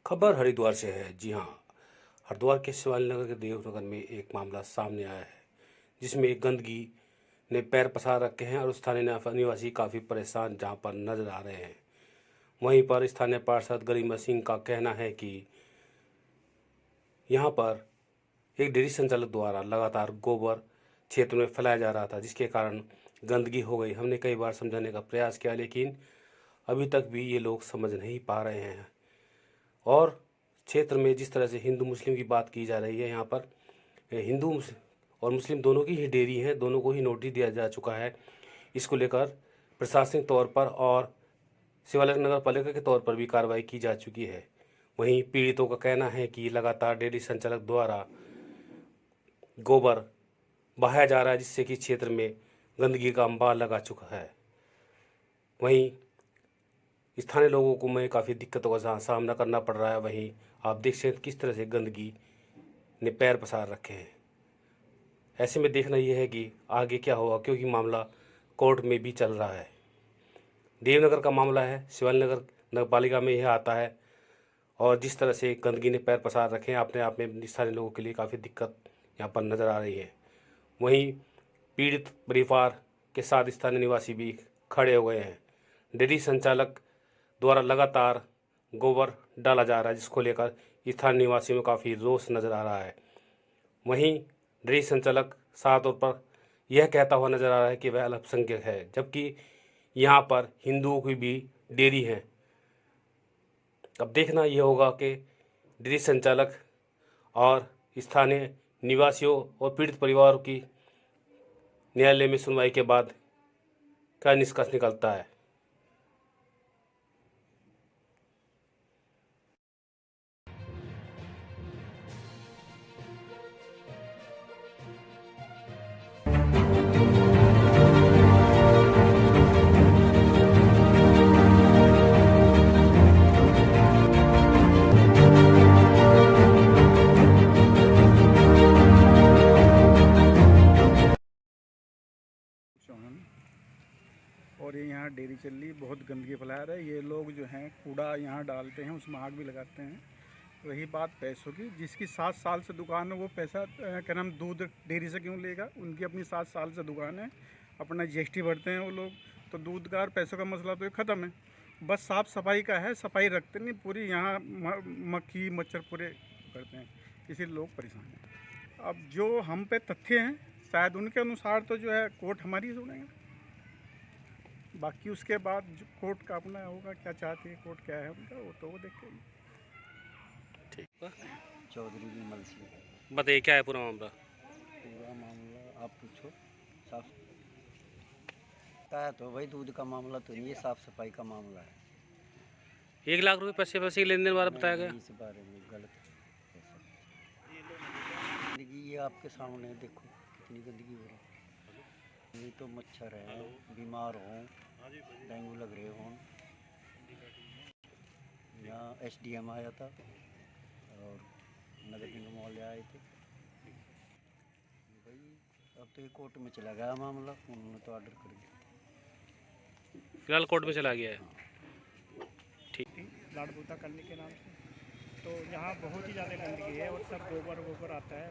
खबर हरिद्वार से है। जी हाँ, हरिद्वार के शिवाली नगर के देवनगर में एक मामला सामने आया है, जिसमें एक गंदगी ने पैर पसार रखे हैं और स्थानीय निवासी काफ़ी परेशान जहाँ पर नजर आ रहे हैं। वहीं पर स्थानीय पार्षद गरिमा सिंह का कहना है कि यहाँ पर एक डेयरी संचालक द्वारा लगातार गोबर क्षेत्र में फैलाया जा रहा था, जिसके कारण गंदगी हो गई। हमने कई बार समझाने का प्रयास किया, लेकिन अभी तक भी ये लोग समझ नहीं पा रहे हैं। और क्षेत्र में जिस तरह से हिंदू मुस्लिम की बात की जा रही है, यहाँ पर और मुस्लिम दोनों की ही डेयरी है, दोनों को ही नोटिस दिया जा चुका है। इसको लेकर प्रशासनिक तौर पर और शिवालय नगर पालिका के तौर पर भी कार्रवाई की जा चुकी है। वहीं पीड़ितों का कहना है कि लगातार डेयरी संचालक द्वारा गोबर बहाया जा रहा है, जिससे कि क्षेत्र में गंदगी का अंबार लगा चुका है। वहीं स्थानीय लोगों को में काफ़ी दिक्कतों का सामना करना पड़ रहा है। वहीं आप देख सकते हैं किस तरह से गंदगी ने पैर पसार रखे हैं। ऐसे में देखना यह है कि आगे क्या होगा, क्योंकि मामला कोर्ट में भी चल रहा है। देवनगर का मामला है, शिवाली नगर नगर पालिका में यह आता है। और जिस तरह से गंदगी ने पैर पसार रखे हैं, अपने आप में स्थानीय लोगों के लिए काफ़ी दिक्कत यहाँ पर नज़र आ रही है। वहीं पीड़ित परिवार के साथ स्थानीय निवासी भी खड़े हो गए हैं। डेयरी संचालक द्वारा लगातार गोबर डाला जा रहा है, जिसको लेकर स्थानीय निवासियों में काफ़ी रोष नज़र आ रहा है। वहीं डेयरी संचालक साफ तौर पर यह कहता हुआ नजर आ रहा है कि वह अल्पसंख्यक है, जबकि यहाँ पर हिंदुओं की भी डेयरी है। अब देखना यह होगा कि डेयरी संचालक और स्थानीय निवासियों और पीड़ित परिवारों की न्यायालय में सुनवाई के बाद क्या निष्कर्ष निकलता है। और ये यहाँ डेयरी चल रही, बहुत गंदगी फैला रहे हैं ये लोग। जो हैं कूड़ा यहाँ डालते हैं, उसमें आग भी लगाते हैं। वही बात पैसों की, जिसकी 7 साल से दुकान है वो पैसा क्या नाम दूध डेयरी से क्यों लेगा? उनकी अपनी 7 साल से दुकान है, अपना GST भरते हैं वो लोग, तो दूध का और पैसों का मसला तो ये ख़त्म है। बस साफ़ सफाई का है, सफाई रखते नहीं पूरी, यहाँ मक्खी मच्छर पूरे करते हैं, इसीलिए लोग परेशान हैं। अब जो हम पे तथ्य हैं शायद उनके अनुसार तो जो है कोर्ट हमारी सुनेगा, बाकी उसके बाद जो कोर्ट का अपना होगा, क्या चाहती है कोर्ट, क्या है उनका, वो तो वो देखेगी। ठीक है, चौधरी विमल सिंह। बताइए क्या है पूरा मामला। पूरा मामला आप पूछो। साफ है तो भाई दूध का मामला तो नहीं, ये साफ सफाई का मामला है। 1 लाख रुपए पैसे की लेन देन बारे बताया गया। इस बारे में गलत गंदगी ये आपके सामने है, देखो कितनी गंदगी हो रही है। ये तो मच्छर है, बीमार हों, डेंगू लग रहे हों। यहाँ SDM आया था और नगर निगम वाले आए थे भाई। अब तो ये कोर्ट में चला गया मामला, उन्होंने तो ऑर्डर कर दिया, फिलहाल कोर्ट में चला गया है। ठीक, लाड़बूता करने के नाम से तो यहाँ बहुत ही ज़्यादा गंदगी है और सब गोबर आता है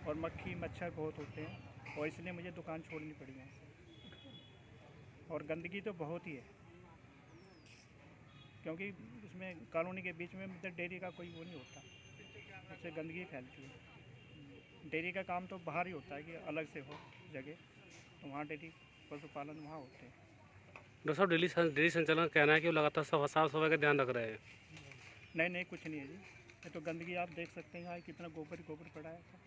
और मक्खी मच्छर बहुत होते हैं, और इसलिए मुझे दुकान छोड़नी पड़ी यहाँ से। और गंदगी तो बहुत ही है, क्योंकि उसमें कॉलोनी के बीच में मतलब डेयरी का कोई वो नहीं होता, उससे गंदगी फैलती है। डेयरी का काम तो बाहर ही होता है कि अलग से हो जगह, तो वहाँ डेयरी पशुपालन वहाँ होते हैं। डॉक्टर साहब, डेयरी संचालन का कहना है कि वो लगातार साफ सफाई का ध्यान रख रहे हैं। नहीं कुछ नहीं है जी, ये तो गंदगी आप देख सकते हैं, यहाँ कितना गोबर पड़ा है।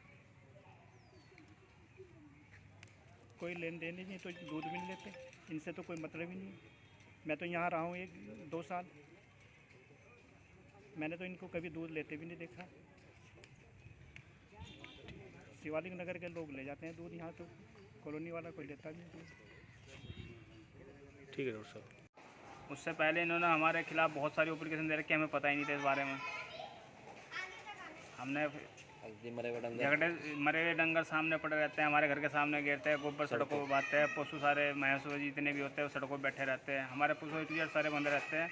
कोई लेन देन ही नहीं, तो दूध भी नहीं लेते, इनसे तो कोई मतलब ही नहीं। मैं तो यहाँ रहा हूँ 1-2 साल, मैंने तो इनको कभी दूध लेते भी नहीं देखा। शिवालिक नगर के लोग ले जाते हैं दूध, यहाँ तो कॉलोनी वाला कोई लेता भी नहीं। ठीक है डॉक्टर साहब। उससे पहले इन्होंने हमारे खिलाफ बहुत सारी एप्लीकेशन दे रखी, हमें पता ही नहीं था इस बारे में। हमने मरे हुए डंगर सामने पड़े रहते हैं, हमारे घर के सामने गिरते हैं, गोबर सड़कों पर बहते हैं, पशु सारे भैंस जितने भी होते हैं सड़कों पर बैठे रहते हैं, हमारे पशु सारे बंद रहते हैं।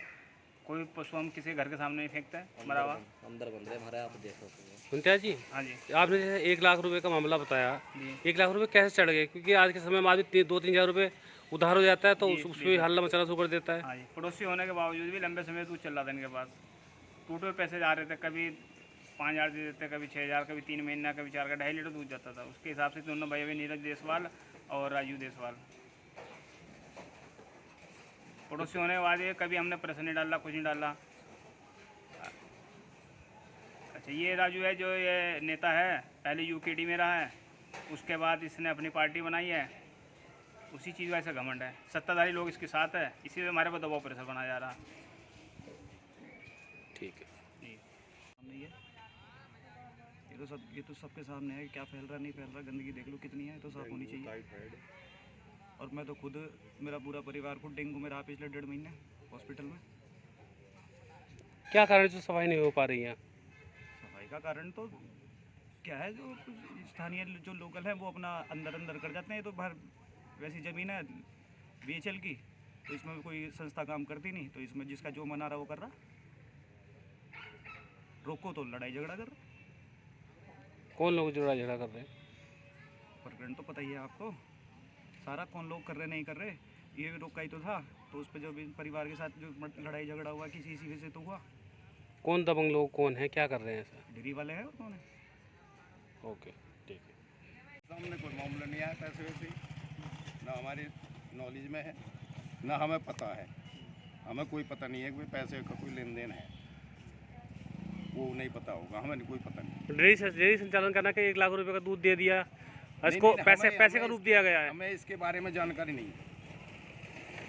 कोई पशु हम किसी घर के सामने नहीं फेंकते हैं मरा हुआ। अंदर बंद रहे हमारे, आप देखो। मुमताज जी, हाँ जी आपने जैसे 1 लाख रुपए का मामला बताया, जी 1 लाख रुपए कैसे चढ़ गए? क्योंकि आज के समय में आदमी 2-3 हज़ार रुपए उधार हो जाता है तो जी, उसमें जी। हल्ला मचाना शुरू कर देता है। हाँ जी, पड़ोसी होने के बावजूद भी लंबे समय दूध चल रहा था इनके पास। टूटे हुए पैसे जा रहे थे, कभी 5,000 दे देते, कभी 6,000, कभी 3 महीना, कभी 4 का 2.5 लीटर दूध जाता था। उसके हिसाब से दोनों भाई, नीरज देसवाल और राजू देसवाल। पड़ोसी होने के बाद ये कभी हमने प्रेशर नहीं डाला, कुछ नहीं डाला। अच्छा, ये राजू है जो ये नेता है, पहले यूकेडी में रहा है, उसके बाद इसने अपनी पार्टी बनाई है। उसी चीज़ का ऐसा घमंड है, सत्ताधारी लोग इसके साथ है, इसी से हमारे पर दबाव प्रेशर बनाया जा रहा है। ठीक है। जी सामने ये तो सबके सामने है, क्या फैल रहा नहीं फैल रहा, गंदगी देख लो कितनी है, तो साफ होनी चाहिए। और मैं तो खुद, मेरा पूरा परिवार खुद डेंगू में रहा पिछले 1.5 महीने हॉस्पिटल में। क्या कारण से सफाई नहीं हो पा रही है? सफाई का कारण तो क्या है, जो स्थानीय जो लोकल है वो अपना अंदर अंदर कर जाते हैं। ये तो बाहर वैसी ज़मीन है BHL की, तो इसमें कोई संस्था काम करती नहीं, तो इसमें जिसका जो मन आ रहा वो कर रहा। रोको तो लड़ाई झगड़ा कर रहा। कौन लोग जोड़ा झगड़ा कर रहे हैं? प्रकरण तो पता ही है आपको सारा, कौन लोग कर रहे नहीं कर रहे। ये भी रोका ही तो था, तो उस पर जो भी परिवार के साथ जो लड़ाई झगड़ा हुआ किसी इसी से तो हुआ। कौन दबंग लोग कौन है, क्या कर रहे हैं सर? डेयरी वाले हैं उन्होंने। ओके, ठीक है। सामने कोई मामला नहीं आया पैसे वैसे, ना हमारे नॉलेज में है ना हमें पता है। हमें कोई पता नहीं है कि पैसे का कोई लेन देन है, वो नहीं पता होगा, हमें कोई पता नहीं। डेयरी संचालन करना के 1 लाख रुपए का दूध दे दिया, नहीं, इसको नहीं, पैसे हमें- पैसे का हमें रूप दिया गया है। हमें इसके बारे में जानकारी नहीं है,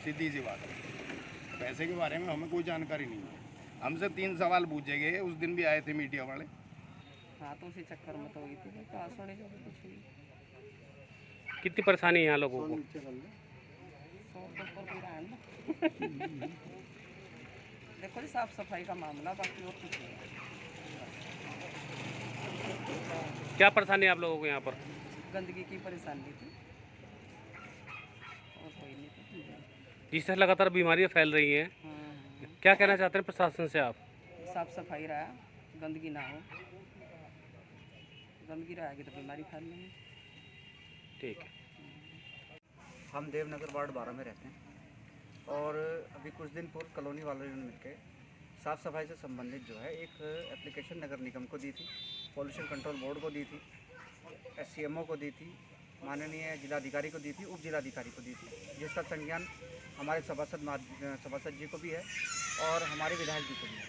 सीधी सी बात है। पैसे के बारे में हमें कोई जानकारी नहीं है। हमसे 3 सवाल पूछे गए, उस दिन भी आए थे मीडिया वाले। हाथों से चक्कर में तो हुई थी, पास होने का कुछ हुई। कितनी परेशानी है यहाँ लोगों को? 100 के ऊपर कोई रहा है ना। देखो जी, साफ सफाई का मामला, बाकी और कुछ नहीं है। क्या परेशानी है आप लोगों को यहाँ पर? गंदगी की परेशानी थी और कोई नहीं थी। जिससे लगातार बीमारियाँ फैल रही हैं, क्या कहना चाहते हैं प्रशासन से आप? साफ सफाई रहा, गंदगी ना हो। गंदगी रहेगी तो बीमारी फैलनी। ठीक है। हम देवनगर वार्ड 12 में रहते हैं, और अभी कुछ दिन पूर्व कॉलोनी वालों ने मिलकर साफ़ सफाई से संबंधित जो है एक एप्लीकेशन नगर निगम को दी थी, पॉल्यूशन कंट्रोल बोर्ड को दी थी, SCMO को दी थी, माननीय जिलाधिकारी को दी थी, उप जिलाधिकारी को दी थी, जिसका संज्ञान हमारे सभासद जी को भी है और हमारे विधायक जी को भी है।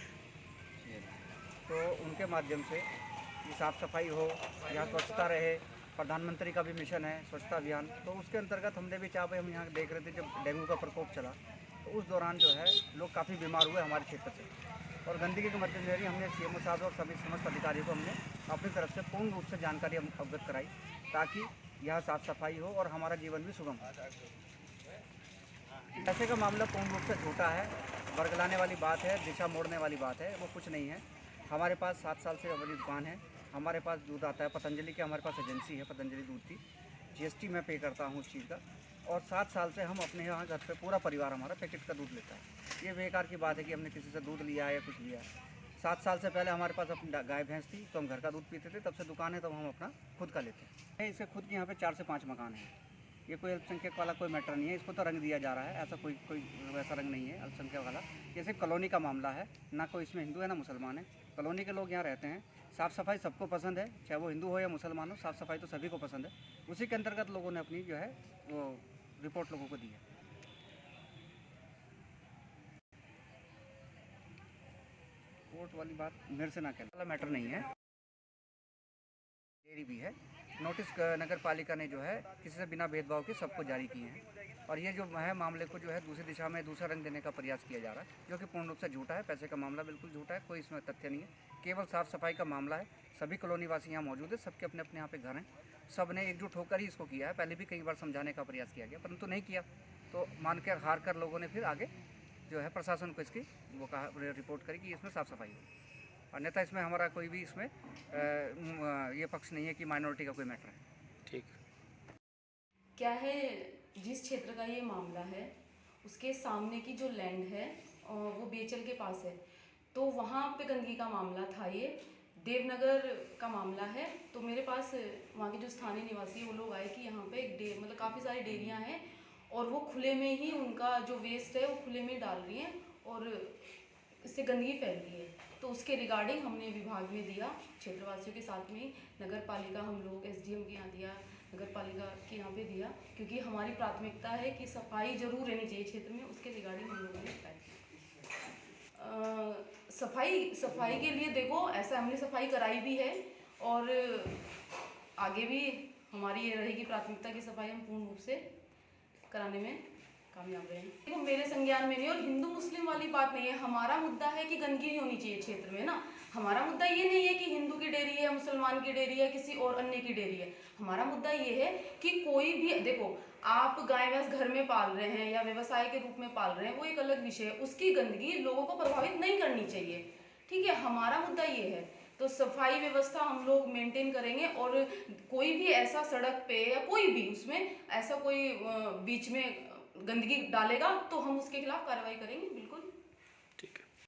तो उनके माध्यम से ये साफ़ सफाई हो, यहाँ स्वच्छता रहे, प्रधानमंत्री का भी मिशन है स्वच्छता अभियान, तो उसके अंतर्गत हमने भी चाहा भाई, हम यहाँ देख रहे थे जब डेंगू का प्रकोप चला, तो उस दौरान जो है लोग काफ़ी बीमार हुए हमारे क्षेत्र से, और गंदगी के मद्देनजर हमने CMO साहब और सभी समस्त अधिकारियों को हमने अपनी तरफ से पूर्ण रूप से जानकारी अवगत कराई, ताकि यहाँ साफ़ सफाई हो और हमारा जीवन भी सुगम हो। पैसे का मामला पूर्ण रूप से झूठा है, बरगलाने वाली बात है, दिशा मोड़ने वाली बात है, वो कुछ नहीं है। हमारे पास 7 साल से हमारी दुकान है, हमारे पास दूध आता है पतंजलि की, हमारे पास एजेंसी है पतंजलि दूध की, GST मैं पे करता हूँ उस चीज़ का, और 7 साल से हम अपने यहाँ घर पे पूरा परिवार हमारा पैकेट का दूध लेता है। ये बेकार की बात है कि हमने किसी से दूध लिया है या कुछ लिया है। 7 साल से पहले हमारे पास अपनी गाय भैंस थी, तो हम घर का दूध पीते थे, तब से दुकान है, तब हम अपना खुद का लेते हैं। इससे खुद के यहाँ पे 4 से 5 मकान हैं। ये कोई अल्पसंख्यक वाला कोई मैटर नहीं है, इसको तो रंग दिया जा रहा है, ऐसा कोई वैसा रंग नहीं है अल्पसंख्यक वाला। ये सिर्फ कॉलोनी का मामला है, ना कोई इसमें हिंदू है ना मुसलमान है, कॉलोनी के लोग यहाँ रहते हैं। साफ़ सफाई सबको पसंद है, चाहे वो हिंदू हो या मुसलमान हो, साफ़ सफाई तो सभी को पसंद है। उसी के अंतर्गत लोगों ने अपनी जो है वो रिपोर्ट लोगों को दी है। रिपोर्ट वाली बात मेरे से ना कहना वाला मैटर नहीं है, डेयरी भी है। नोटिस नगर पालिका ने जो है किसी से बिना भेदभाव के सबको जारी किए हैं, और ये जो है मामले को जो है दूसरी दिशा में दूसरा रंग देने का प्रयास किया जा रहा है, जो कि पूर्ण रूप से झूठा है। पैसे का मामला बिल्कुल झूठा है, कोई इसमें तथ्य नहीं है, केवल साफ़ सफाई का मामला है। सभी कॉलोनी वासी यहाँ मौजूद है, सबके अपने अपने यहाँ पे घर हैं, सब ने एकजुट होकर ही इसको किया है। पहले भी कई बार समझाने का प्रयास किया गया, परंतु नहीं किया, तो मान कर हार कर लोगों ने फिर आगे जो है प्रशासन को इसकी वो कहा, रिपोर्ट करी कि इसमें साफ़ सफाई हो। अन्यथा इसमें हमारा कोई भी इसमें ये पक्ष नहीं है कि माइनॉरिटी का कोई मैटर है। ठीक। क्या है, जिस क्षेत्र का ये मामला है उसके सामने की जो लैंड है वो बीएचएल के पास है, तो वहाँ पे गंदगी का मामला था। ये देवनगर का मामला है। तो मेरे पास वहाँ के जो स्थानीय निवासी वो लोग आए कि यहाँ पे मतलब काफ़ी सारी डेयरियाँ हैं और वो खुले में ही उनका जो वेस्ट है वो खुले में डाल रही हैं और इससे गंदगी फैल रही है। तो उसके रिगार्डिंग हमने विभाग में दिया, क्षेत्रवासियों के साथ में नगर पालिका, हम लोग एसडीएम के यहाँ दिया, नगर पालिका के यहाँ पे दिया, क्योंकि हमारी प्राथमिकता है कि सफाई जरूर रहनी चाहिए क्षेत्र में। उसके रिगार्डिंग हम लोगों ने तय सफाई के लिए देखो, ऐसा हमने सफाई कराई भी है और आगे भी हमारी ये रहेगी प्राथमिकता की सफाई हम पूर्ण रूप से कराने में कामयाब रहे। देखो मेरे संज्ञान में नहीं, और हिंदू मुस्लिम वाली बात नहीं है। हमारा मुद्दा है कि गंदगी नहीं होनी चाहिए क्षेत्र में ना। हमारा मुद्दा ये नहीं है कि हिंदू की डेयरी है, मुसलमान की डेयरी है, किसी और अन्य की डेयरी है। हमारा मुद्दा ये है कि कोई भी, देखो आप गाय भैंस घर में पाल रहे हैं या व्यवसाय के रूप में पाल रहे हैं, वो एक अलग विषय है। उसकी गंदगी लोगों को प्रभावित नहीं करनी चाहिए, ठीक है। हमारा मुद्दा ये है। तो सफाई व्यवस्था हम लोग मेंटेन करेंगे और कोई भी ऐसा सड़क पे या कोई भी उसमें ऐसा कोई बीच में गंदगी डालेगा तो हम उसके खिलाफ कार्रवाई करेंगे, बिल्कुल।